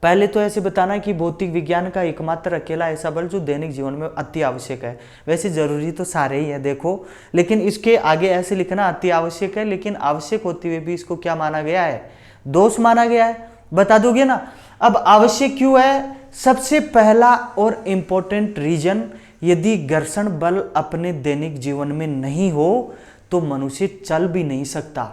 पहले तो ऐसे बताना कि भौतिक विज्ञान का एकमात्र अकेला ऐसा बल जो दैनिक जीवन में अति आवश्यक है। वैसे जरूरी तो सारे ही है देखो, लेकिन इसके आगे ऐसे लिखना अति आवश्यक है, लेकिन आवश्यक होते हुए भी इसको क्या माना गया है, दोष माना गया है। बता दोगे ना। अब आवश्यक क्यों है, सबसे पहला और इंपॉर्टेंट रीजन, यदि घर्षण बल अपने दैनिक जीवन में नहीं हो तो मनुष्य चल भी नहीं सकता।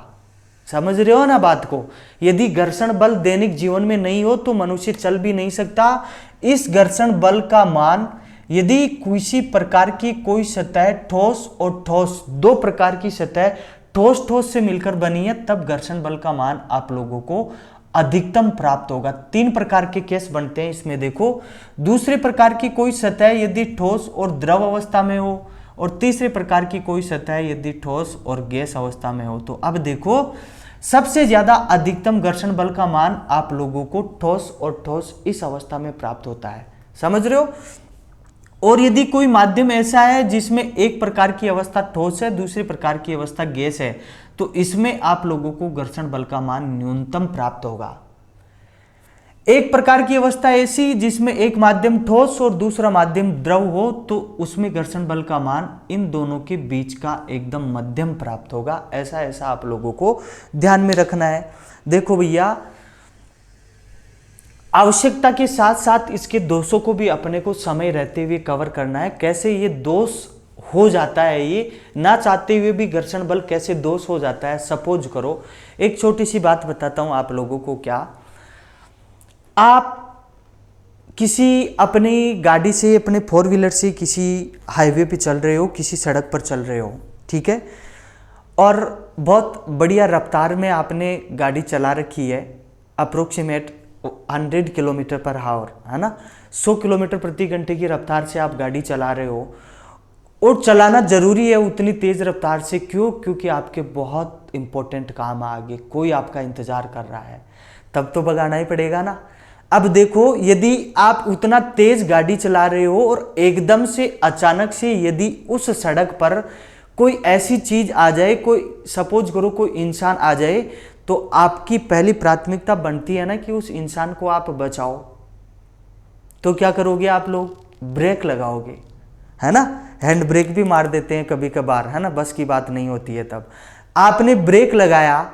समझ रहे हो ना बात को। यदि घर्षण बल दैनिक जीवन में नहीं हो तो मनुष्य चल भी नहीं सकता। इस घर्षण बल का मान, यदि किसी प्रकार की कोई सतह ठोस और ठोस, दो प्रकार की सतह ठोस से मिलकर बनी है, तब घर्षण बल का मान आप लोगों को अधिकतम प्राप्त होगा। तीन प्रकार के केस बनते हैं इसमें देखो। दूसरे प्रकार की कोई सतह यदि ठोस और द्रव अवस्था में हो, और तीसरे प्रकार की कोई सतह यदि ठोस और गैस अवस्था में हो। तो अब देखो, सबसे ज्यादा अधिकतम घर्षण बल का मान आप लोगों को ठोस इस अवस्था में प्राप्त होता है। समझ रहे हो। और यदि कोई माध्यम ऐसा है जिसमें एक प्रकार की अवस्था ठोस है, दूसरी प्रकार की अवस्था गैस है, तो इसमें आप लोगों को घर्षण बल का मान न्यूनतम प्राप्त होगा। एक प्रकार की अवस्था ऐसी जिसमें एक माध्यम ठोस और दूसरा माध्यम द्रव हो, तो उसमें घर्षण बल का मान इन दोनों के बीच का एकदम मध्यम प्राप्त होगा। ऐसा आप लोगों को ध्यान में रखना है। देखो भैया, आवश्यकता के साथ साथ इसके दोषों को भी अपने को समय रहते हुए कवर करना है। कैसे ये दोष हो जाता है, ये ना चाहते हुए भी घर्षण बल कैसे दोष हो जाता है। सपोज करो, एक छोटी सी बात बताता हूं आप लोगों को। क्या आप किसी अपनी गाड़ी से, अपने 4 व्हीलर से किसी हाईवे पे चल रहे हो, किसी सड़क पर चल रहे हो, ठीक है, और बहुत बढ़िया रफ्तार में आपने गाड़ी चला रखी है, अप्रोक्सीमेट 100 किलोमीटर पर आवर, है ना, 100 किलोमीटर प्रति घंटे की रफ्तार से आप गाड़ी चला रहे हो। और चलाना जरूरी है उतनी तेज रफ्तार से। क्यों? क्योंकि आपके बहुत इंपॉर्टेंट काम है आगे, कोई आपका इंतजार कर रहा है, तब तो भगाना ही पड़ेगा ना। अब देखो, यदि आप उतना तेज गाड़ी चला रहे हो और एकदम से अचानक से यदि उस सड़क पर कोई ऐसी चीज आ जाए, कोई सपोज करो कोई इंसान आ जाए, तो आपकी पहली प्राथमिकता बनती है ना कि उस इंसान को आप बचाओ। तो क्या करोगे आप लोग? ब्रेक लगाओगे, है ना। हैंड ब्रेक भी मार देते हैं कभी कभार, है ना, बस की बात नहीं होती है। तब आपने ब्रेक लगाया,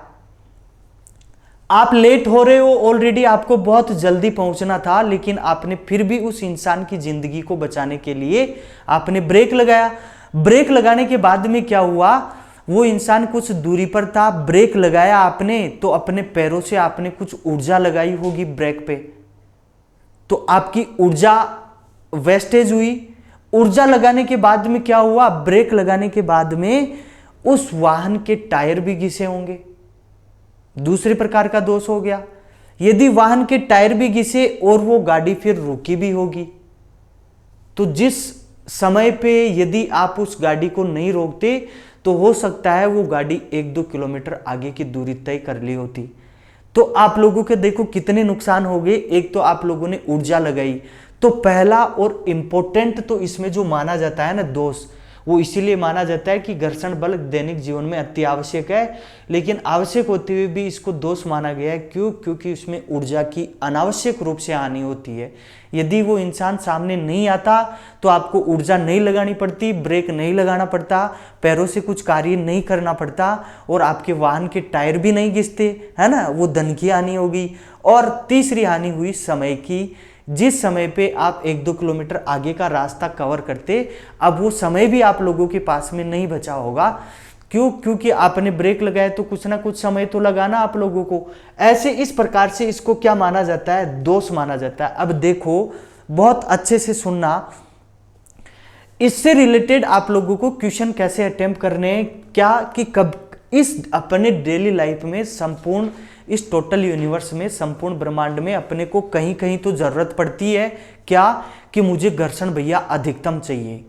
आप लेट हो रहे हो, ऑलरेडी आपको बहुत जल्दी पहुंचना था, लेकिन आपने फिर भी उस इंसान की जिंदगी को बचाने के लिए आपने ब्रेक लगाया। ब्रेक लगाने के बाद में क्या हुआ, वो इंसान कुछ दूरी पर था, ब्रेक लगाया आपने तो अपने पैरों से आपने कुछ ऊर्जा लगाई होगी ब्रेक पे, तो आपकी ऊर्जा वेस्टेज हुई। ऊर्जा लगाने के बाद में क्या हुआ, ब्रेक लगाने के बाद में उस वाहन के टायर भी घिसे होंगे, दूसरे प्रकार का दोष हो गया। यदि वाहन के टायर भी घिसे और वो गाड़ी फिर रुकी भी होगी, तो जिस समय पे यदि आप उस गाड़ी को नहीं रोकते तो हो सकता है वो गाड़ी 1-2 किलोमीटर आगे की दूरी तय कर ली होती। तो आप लोगों के देखो कितने नुकसान हो गए। एक तो आप लोगों ने ऊर्जा लगाई, तो पहला और इंपॉर्टेंट तो इसमें जो माना जाता है ना दोष, वो इसीलिए माना जाता है कि घर्षण बल दैनिक जीवन में अति आवश्यक है, लेकिन आवश्यक होते हुए भी इसको दोष माना गया है। क्यों? क्योंकि उसमें ऊर्जा की अनावश्यक रूप से हानि होती है। यदि वो इंसान सामने नहीं आता तो आपको ऊर्जा नहीं लगानी पड़ती, ब्रेक नहीं लगाना पड़ता, पैरों से कुछ कार्य नहीं करना पड़ता, और आपके वाहन के टायर भी नहीं घिसते, है ना, वो धन की हानि होगी। और तीसरी हानि हुई समय की। जिस समय पे आप 1-2 किलोमीटर आगे का रास्ता कवर करते, अब वो समय भी आप लोगों के पास में नहीं बचा होगा। क्यों? क्योंकि आपने ब्रेक लगाया तो कुछ ना कुछ समय तो लगाना आप लोगों को। ऐसे इस प्रकार से इसको क्या माना जाता है, दोष माना जाता है। अब देखो बहुत अच्छे से सुनना, इससे रिलेटेड आप लोगों को क्वेश्चन कैसे अटेम्प्ट करने हैं, क्या कि कब इस अपने डेली लाइफ में, संपूर्ण इस टोटल यूनिवर्स में, संपूर्ण ब्रह्मांड में अपने को कहीं कहीं तो जरूरत पड़ती है क्या, कि मुझे घर्षण भैया अधिकतम चाहिए,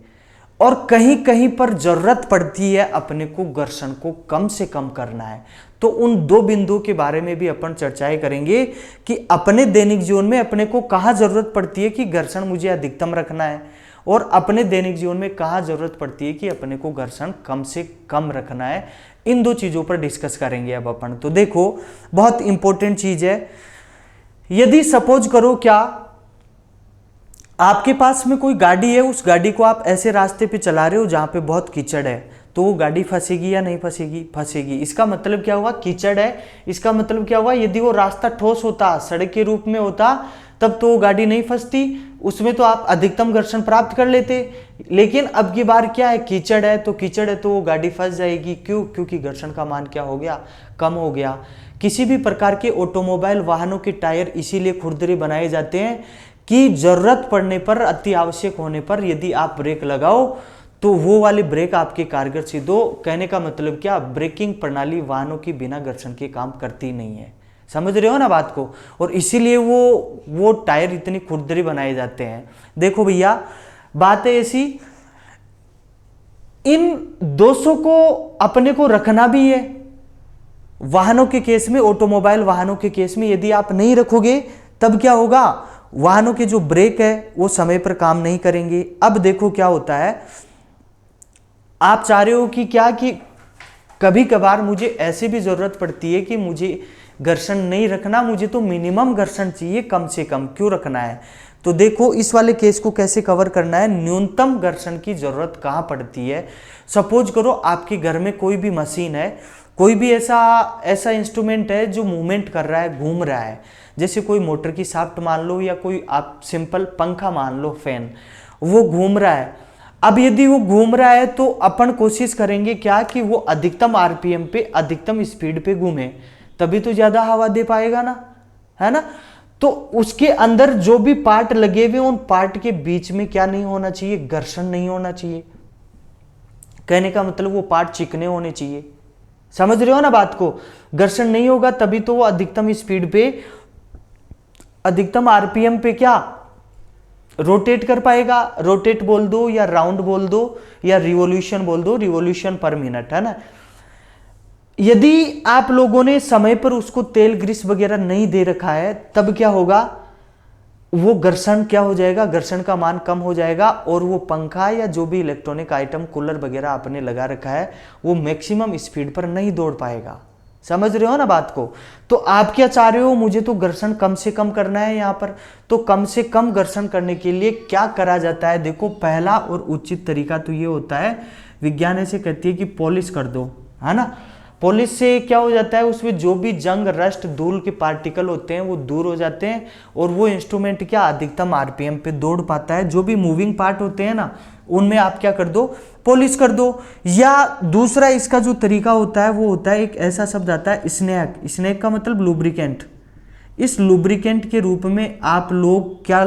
और कहीं कहीं पर जरूरत पड़ती है अपने को घर्षण को कम से कम करना है। तो उन दो बिंदुओं के बारे में भी अपन चर्चाएं करेंगे कि अपने दैनिक जीवन में अपने को कहाँ जरूरत पड़ती है कि घर्षण मुझे अधिकतम रखना है, और अपने दैनिक जीवन में कहाँ जरूरत पड़ती है कि अपने को घर्षण कम से कम रखना है। इन दो चीजों पर डिस्कस करेंगे अब अपन। तो देखो बहुत इंपॉर्टेंट चीज है। यदि सपोज करो क्या आपके पास में कोई गाड़ी है, उस गाड़ी को आप ऐसे रास्ते पे चला रहे हो जहां पे बहुत कीचड़ है, तो वो गाड़ी फंसेगी या नहीं फंसेगी? फंसेगी। इसका मतलब क्या हुआ, कीचड़ है, इसका मतलब क्या हुआ, यदि वो रास्ता ठोस होता, सड़क के रूप में होता, तब तो वो गाड़ी नहीं फंसती, उसमें तो आप अधिकतम घर्षण प्राप्त कर लेते। लेकिन अब की बार क्या है, कीचड़ है, तो कीचड़ है तो वो गाड़ी फंस जाएगी। क्यों? क्योंकि घर्षण का मान क्या हो गया, कम हो गया। किसी भी प्रकार के ऑटोमोबाइल वाहनों के टायर इसीलिए खुरदरे बनाए जाते हैं कि जरूरत पड़ने पर, अति आवश्यक होने पर यदि आप ब्रेक लगाओ तो वो वाली ब्रेक आपके कारगर सिद्ध हो। कहने का मतलब क्या, ब्रेकिंग प्रणाली वाहनों की बिना घर्षण के काम करती नहीं है। समझ रहे हो ना बात को? और इसीलिए वो टायर इतनी खुरदरी बनाए जाते हैं। देखो भैया बात है ऐसी, इन दोषों को अपने को रखना भी है। वाहनों के केस में, ऑटोमोबाइल वाहनों के केस में यदि आप नहीं रखोगे तब क्या होगा, वाहनों के जो ब्रेक है वो समय पर काम नहीं करेंगे। अब देखो क्या होता है, आप चाह रहे हो कि क्या, कि कभी कभार मुझे ऐसे भी जरूरत पड़ती है कि मुझे घर्षण नहीं रखना, मुझे तो मिनिमम घर्षण चाहिए, कम से कम क्यों रखना है। तो देखो इस वाले केस को कैसे कवर करना है। न्यूनतम घर्षण की जरूरत कहां पड़ती है। सपोज करो आपके घर में कोई भी मशीन है, कोई भी ऐसा इंस्ट्रूमेंट है जो मूवमेंट कर रहा है, घूम रहा है, जैसे कोई मोटर की शाफ्ट मान लो, या कोई आप सिंपल पंखा मान लो, फैन, वो घूम रहा है। अब यदि वो घूम रहा है तो अपन कोशिश करेंगे क्या, कि वो अधिकतम आरपीएम पे, अधिकतम स्पीड पे घूमे, तभी तो ज्यादा हवा दे पाएगा ना, है ना। तो उसके अंदर जो भी पार्ट लगे हुए, उन पार्ट के बीच में क्या नहीं होना चाहिए, घर्षण नहीं होना चाहिए। कहने का मतलब वो पार्ट चिकने होने चाहिए। समझ रहे हो ना बात को? घर्षण नहीं होगा तभी तो वो अधिकतम स्पीड पे, अधिकतम आरपीएम पे क्या रोटेट कर पाएगा। रोटेट बोल दो या राउंड बोल दो या रिवॉल्यूशन बोल दो, रिवॉल्यूशन पर मिनट, है ना। यदि आप लोगों ने समय पर उसको तेल ग्रीस वगैरह नहीं दे रखा है, तब क्या होगा, वो घर्षण क्या हो जाएगा, घर्षण का मान कम हो जाएगा, और वो पंखा या जो भी इलेक्ट्रॉनिक आइटम, कूलर वगैरह आपने लगा रखा है, वो मैक्सिमम स्पीड पर नहीं दौड़ पाएगा। समझ रहे हो ना बात को? तो आप क्या चाह रहे हो, मुझे तो घर्षण कम से कम करना है यहाँ पर। तो कम से कम घर्षण करने के लिए क्या करा जाता है, देखो पहला और उचित तरीका तो ये होता है, विज्ञान ऐसे कहती है कि पॉलिश कर दो, है ना। पॉलिश से क्या हो जाता है, उसमें जो भी जंग, रस्ट, धूल के पार्टिकल होते हैं वो दूर हो जाते हैं और वो इंस्ट्रूमेंट क्या अधिकतम आरपीएम पे दौड़ पाता है। जो भी मूविंग पार्ट होते हैं ना उनमें आप क्या कर दो, पॉलिश कर दो। या दूसरा इसका जो तरीका होता है वो होता है, एक ऐसा शब्द आता है स्नेक। स्नेक का मतलब लुब्रिकेंट। इस लुब्रिकेंट के रूप में आप लोग क्या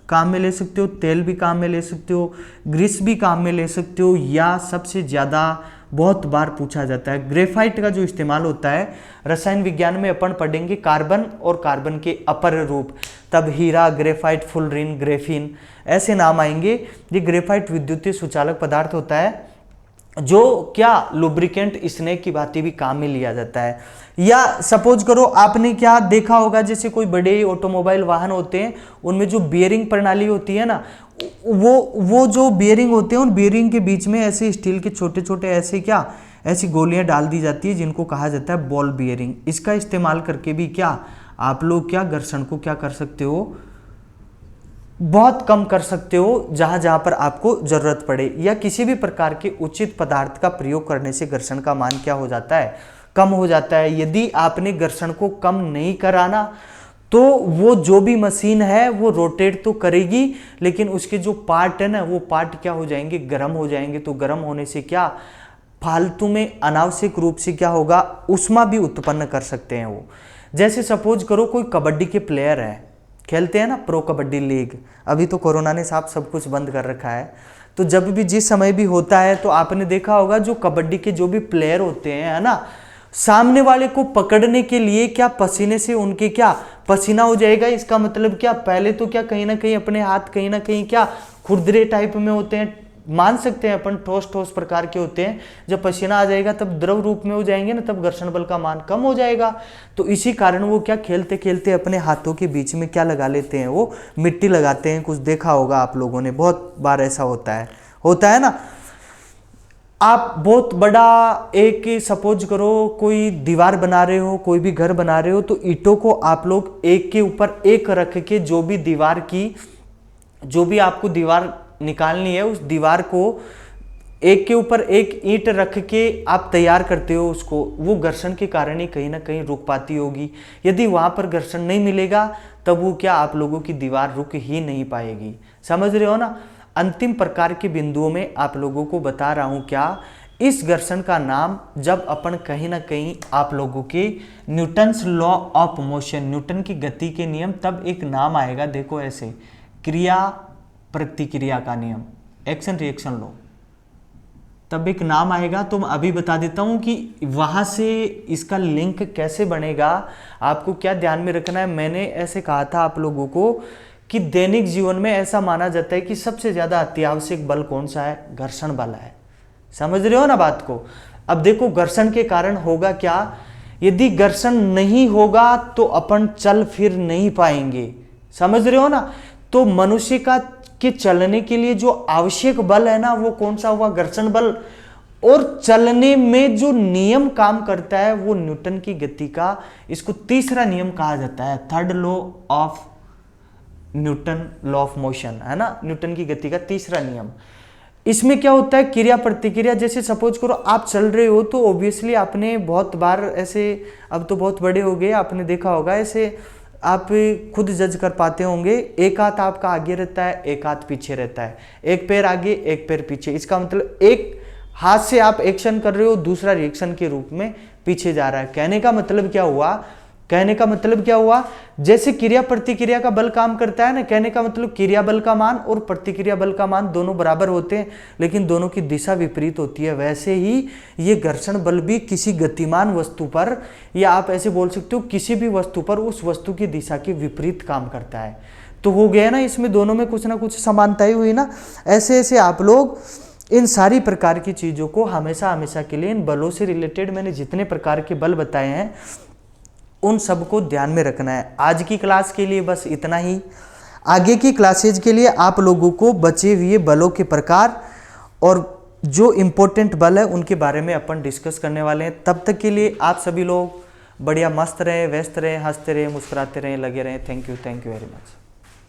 काम में ले सकते हो, तेल भी काम में ले सकते हो, ग्रीस भी काम में ले सकते हो, या सबसे ज़्यादा बहुत बार पूछा जाता है ग्रेफाइट का जो इस्तेमाल होता है। रसायन विज्ञान में अपन पढ़ेंगे कार्बन और कार्बन के अपर रूप, तब हीरा, ग्रेफाइट, फुलरिन, ग्रेफिन ऐसे नाम आएंगे। ये ग्रेफाइट विद्युतीय सुचालक पदार्थ होता है जो क्या लुब्रिकेंट स्नेक की भांति भी काम में लिया जाता है। या सपोज करो आपने क्या देखा होगा, जैसे कोई बड़े ऑटोमोबाइल वाहन होते हैं उनमें जो बियरिंग प्रणाली होती है ना, वो जो बियरिंग होते हैं उन बियरिंग के बीच में ऐसे स्टील के छोटे छोटे ऐसी गोलियां डाल दी जाती है जिनको कहा जाता है बॉल बियरिंग। इसका इस्तेमाल करके भी क्या आप लोग क्या घर्षण को क्या कर सकते हो, बहुत कम कर सकते हो जहां जहां पर आपको जरूरत पड़े। या किसी भी प्रकार के उचित पदार्थ का प्रयोग करने से घर्षण का मान क्या हो जाता है, कम हो जाता है। यदि आपने घर्षण को कम नहीं कराना तो वो जो भी मशीन है वो रोटेट तो करेगी, लेकिन उसके जो पार्ट है ना वो पार्ट क्या हो जाएंगे, गर्म हो जाएंगे। तो गर्म होने से क्या फालतू में अनावश्यक रूप से क्या होगा, ऊष्मा भी उत्पन्न कर सकते हैं वो। जैसे सपोज करो कोई कबड्डी के प्लेयर है, खेलते हैं ना प्रो कबड्डी लीग, अभी तो कोरोना ने साहब सब कुछ बंद कर रखा है, तो जब भी जिस समय भी होता है तो आपने देखा होगा जो कबड्डी के जो भी प्लेयर होते हैं है ना, सामने वाले को पकड़ने के लिए क्या पसीने से उनके क्या पसीना हो जाएगा। इसका मतलब क्या पहले तो क्या कहीं ना कहीं अपने हाथ कहीं ना कहीं क्या खुरदरे टाइप में होते हैं, मान सकते हैं अपन ठोस ठोस प्रकार के होते हैं। जब पसीना आ जाएगा तब द्रव रूप में हो जाएंगे ना, तब घर्षण बल का मान कम हो जाएगा। तो इसी कारण वो क्या खेलते खेलते अपने हाथों के बीच में क्या लगा लेते हैं, वो मिट्टी लगाते हैं। कुछ देखा होगा आप लोगों ने, बहुत बार ऐसा होता है ना। आप बहुत बड़ा एक सपोज करो कोई दीवार बना रहे हो, कोई भी घर बना रहे हो, तो ईंटों को आप लोग एक के ऊपर एक रख के जो भी दीवार की जो भी आपको दीवार निकालनी है उस दीवार को एक के ऊपर एक ईंट रख के आप तैयार करते हो उसको, वो घर्षण के कारण ही कहीं ना कहीं रुक पाती होगी। यदि वहां पर घर्षण नहीं मिलेगा तब वो क्या आप लोगों की दीवार रुक ही नहीं पाएगी। समझ रहे हो ना। अंतिम प्रकार के बिंदुओं में आप लोगों को बता रहा हूं क्या, इस घर्षण का नाम जब अपन कहीं ना कहीं आप लोगों के Newton's law of motion, Newton की गति के नियम, तब एक नाम आएगा, देखो ऐसे क्रिया प्रतिक्रिया का नियम, एक्शन रिएक्शन लॉ, तब एक नाम आएगा। तो मैं अभी बता देता हूं कि वहां से इसका लिंक कैसे बनेगा, आपको क्या ध्यान में रखना है। मैंने ऐसे कहा था आप लोगों को कि दैनिक जीवन में ऐसा माना जाता है कि सबसे ज्यादा अत्यावश्यक बल कौन सा है, घर्षण बल है। समझ रहे हो ना बात को। अब देखो घर्षण के कारण होगा क्या, यदि घर्षण नहीं होगा तो अपन चल फिर नहीं पाएंगे। समझ रहे हो ना। तो मनुष्य का के चलने के लिए जो आवश्यक बल है ना वो कौन सा हुआ, घर्षण बल। और चलने में जो नियम काम करता है वो न्यूटन की गति का, इसको तीसरा नियम कहा जाता है, third law of Newton, law of motion है ना, न्यूटन की गति का तीसरा नियम। इसमें क्या होता है, क्रिया प्रतिक्रिया। जैसे सपोज करो आप चल रहे हो तो ऑब्वियसली आपने बहुत बार ऐसे, अब तो बहुत बड़े हो गए, आपने देखा होगा ऐसे आप खुद जज कर पाते होंगे, एक हाथ आपका आगे रहता है, एक हाथ पीछे रहता है, एक पैर आगे एक पैर पीछे। इसका मतलब एक हाथ से आप एक्शन कर रहे हो, दूसरा रिएक्शन के रूप में पीछे जा रहा है। कहने का मतलब क्या हुआ, जैसे क्रिया प्रतिक्रिया का बल काम करता है ना, कहने का मतलब क्रिया बल का मान और प्रतिक्रिया बल का मान दोनों बराबर होते हैं लेकिन दोनों की दिशा विपरीत होती है। वैसे ही ये घर्षण बल भी किसी गतिमान वस्तु पर, या आप ऐसे बोल सकते हो किसी भी वस्तु पर, उस वस्तु की दिशा के विपरीत काम करता है। तो हो गया ना, इसमें दोनों में कुछ ना कुछ समानताएं हुई ना। ऐसे ऐसे आप लोग इन सारी प्रकार की चीजों को हमेशा के लिए, इन बलों से रिलेटेड मैंने जितने प्रकार के बल बताए हैं उन सबको ध्यान में रखना है। आज की क्लास के लिए बस इतना ही। आगे की क्लासेज के लिए आप लोगों को बचे हुए बलों के प्रकार और जो इम्पोर्टेंट बल है उनके बारे में अपन डिस्कस करने वाले हैं। तब तक के लिए आप सभी लोग बढ़िया मस्त रहें, व्यस्त रहें, हंसते रहें, मुस्कुराते रहें, लगे रहें। Thank you very much.